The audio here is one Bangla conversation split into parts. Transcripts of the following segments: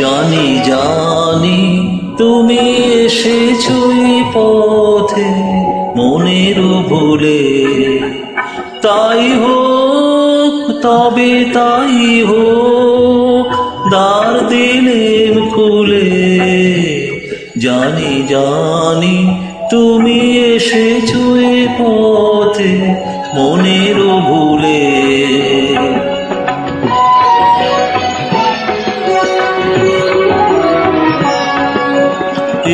জানি জানি তুমি এসেছো এই পথে মনের ভুলে, তাই হোক তবে তাই হোক দ্বার দিলেন খুলে। জানি জানি তুমি এসেছো এই পথে মনের ভুলে।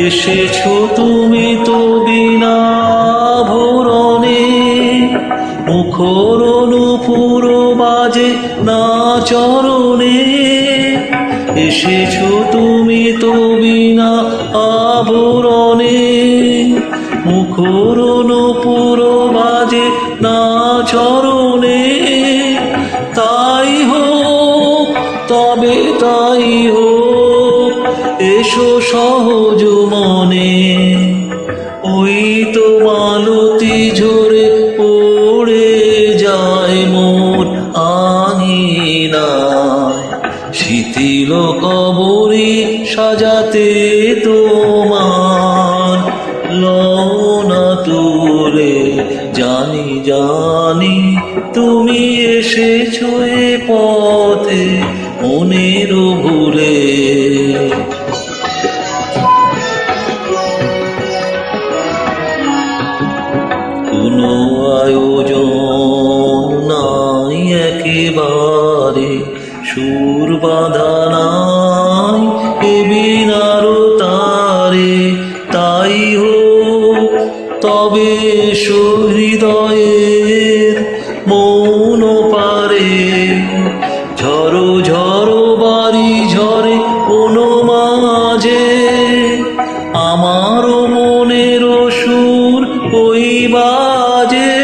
এসেছো তুমি তো বিনা ভরণে, মুখর নূপুর বাজে না চরণে। এসেছো তুমি তো বিনা আভরণে, মুখর নূপুর বাজে না চরণে। তাই হোক তবে তাই হোক এসো সহজ মনে। ওই তো মালতী ঝরে পড়ে যায় মোর আঙিনায়, শিথিল কবরী সাজাতে তোমার লওনা তুলে। জানি জানি তুমি এসেছো এ পথে মনের ভুলে। কোনো আয়োজন নাই একেবারে, সুর বাঁধা নাই এ বিনার তারে। তাই হোক তবে হৃদয়ের মৌন পারে, ঝড়ো ঝড়ো বাড়ি ঝরে কোনো মাঝে। আমার মনের সুর ওই বাজে,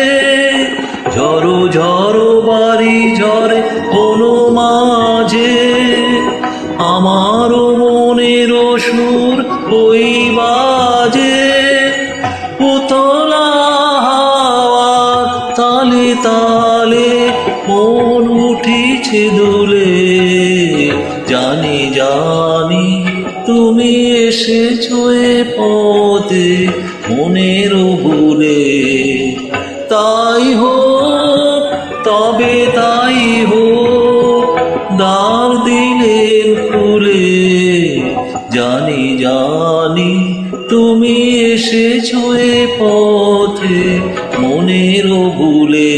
ঝড়ো ঝড়ো বাড়ি ঝরে কোনো মাঝে। আমার মনের সুর ওই বাজে, উতলা হাওয়ার তালে তালে মন উঠিছে দুলে। জানি জানি তুমি এসেছো এ পথে মনের ভুলে। তাই হোক তবে তাই হোক দ্বার দিলেন খুলে। জানি জানি তুমি এসেছো এ পথে মনের ভুলে।